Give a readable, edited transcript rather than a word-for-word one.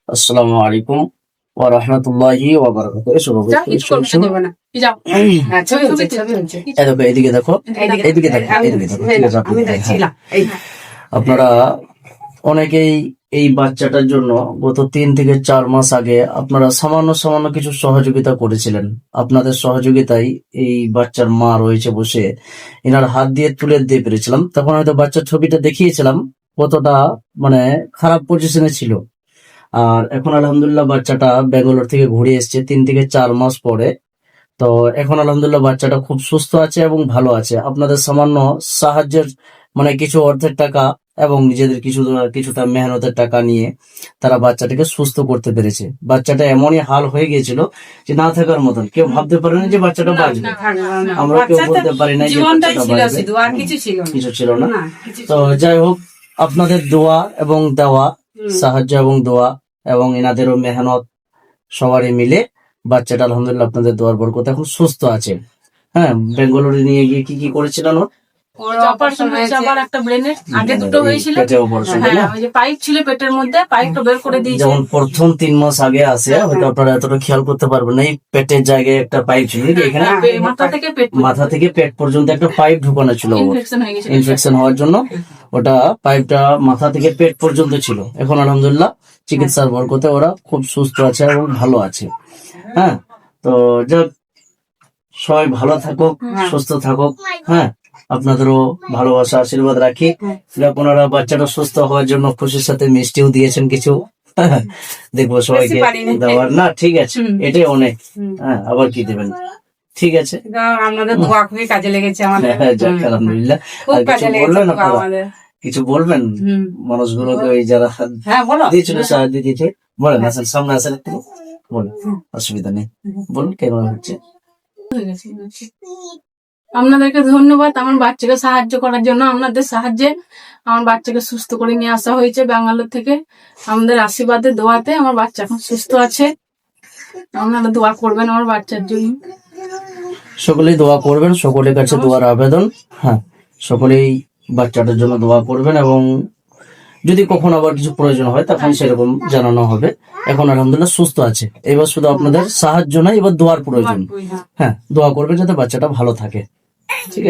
আসসালামু আলাইকুম ওয়া রাহমাতুল্লাহি ওয়া বারাকাতুহু। এসো বাবু, এসো। এদিকে দেখো, এদিকে দেখো, এদিকে দেখো। ঠিক আছে, হ্যাঁ। আপনারা অনেকেই এই বাচ্চাটার জন্য গত 3 থেকে 4 মাস আগে আপনারা সামান্য সামান্য কিছু সহযোগিতা করেছিলেন। আপনাদের সহযোগিতায় এই বাচ্চার মা রয়েছে বসে, এনার হাত দিয়ে তুলে দিয়ে পেরেছিলাম। তখন হয়তো বাচ্চার ছবিটা দেখিয়েছিলাম কতটা মানে খারাপ পজিশনে ছিল। আর এখন আলহামদুলিল্লাহ বাচ্চাটা ব্যাঙ্গালোর থেকে ঘুরে এসেছে 3 থেকে 4 মাস পরে। তো এখন আলহামদুলিল্লাহ বাচ্চাটা খুব সুস্থ আছে এবং ভালো আছে। আপনাদের সামান্য সাহায্যের মানে কিছু অর্থের টাকা এবং নিজেদের কিছুটা মেহনতের টাকা নিয়ে তারা বাচ্চাটাকে সুস্থ করতে পেরেছে। বাচ্চাটা এমনই হাল হয়ে গিয়েছিল যে না থাকার মতন, কেউ ভাবতে পারেনি যে বাচ্চাটা বাঁচবে। আমরা কেউ বলতে পারি না যে বাচ্চাটা বাঁচবে, কিছু ছিল না। তো যাই হোক, আপনাদের দোয়া এবং দেওয়া, সাহায্য এবং দোয়া এবং এনাদেরও মেহনত সবারই মিলে বাচ্চাটা আলহামদুলিল্লাহ আপনাদের দোয়ার বরকতে এখন সুস্থ আছে। হ্যাঁ, বেঙ্গালুরু নিয়ে গিয়ে কি কি করেছিলেন? ওর অপারেশন হয়েছে, আবার একটা ব্রেনের আগে দুটো হয়েছিল। ওই যে পাইপ ছিল পেটের মধ্যে, পাইপটা বের করে দিয়েছে। যেমন প্রথম 3 মাস আগে আসে, হয়তো আপনারা এতটা খেয়াল করতে পারবেন না, এই পেটের জায়গায় একটা পাইপ ছিল, এখানে মাথা থেকে পেট পর্যন্ত একটা পাইপ ঢুকানো ছিল। ইনফেকশন হওয়ার জন্য ওটা পাইপটা মাথা থেকে পেট পর্যন্ত ছিল। এখন আলহামদুলিল্লাহ চিকিৎসার বরকতে ওরা খুব সুস্থ আছে এবং ভালো আছে। হ্যাঁ, তো যাক, সবাই ভালো থাকুক, সুস্থ থাকুক। হ্যাঁ, আপনাদেরও ভালোবাসা আশীর্বাদ রাখি। আপনারা বাচ্চাটা সুস্থ হওয়ার জন্য খুশির সাথে মিষ্টিও দিয়েছেন কিছু। দেখবো সবাইকে দেওয়ার না, ঠিক আছে, এটাই অনেক। হ্যাঁ, আবার কি দেবেন? ঠিক আছে, আপনাদের দোয়া খুবই কাজে লেগেছে আমাদের। আলহামদুলিল্লাহ। আর কিছু বলবেন আপনারা? কিছু বলবেন মানুষগুলোকে, ওই যারা দিয়েছিল সাহায্য দিয়েছে? বলেন, আসেন সামনে, আসেন একটু বলেন, অসুবিধা নেই, বলুন কেমন হচ্ছে। আপনাদেরকে ধন্যবাদ আমার বাচ্চাকে সাহায্য করার জন্য। আপনাদের সাহায্যে আমার বাচ্চাকে সুস্থ করে নিয়ে আসা হয়েছে ব্যাঙ্গালোর থেকে। আমাদের আশীর্বাদে দোয়াতে আমার বাচ্চা এখন সুস্থ আছে। আপনারা দোয়া করবেন আমার বাচ্চার জন্য। সকলেই দোয়া করবেন, সকলের কাছে দোয়ার আবেদন। হ্যাঁ, সকলেই বাচ্চাটার জন্য দোয়া করবেন এবং যদি কখনো আবার কিছু প্রয়োজন হয় তখন সেরকম জানানো হবে। এখন আলহামদুলিল্লাহ সুস্থ আছে। এবার শুধু আপনাদের সাহায্য নয়, এবার দোয়ার প্রয়োজন। হ্যাঁ, দোয়া করবেন যাতে বাচ্চাটা ভালো থাকে। ঠিক আছে।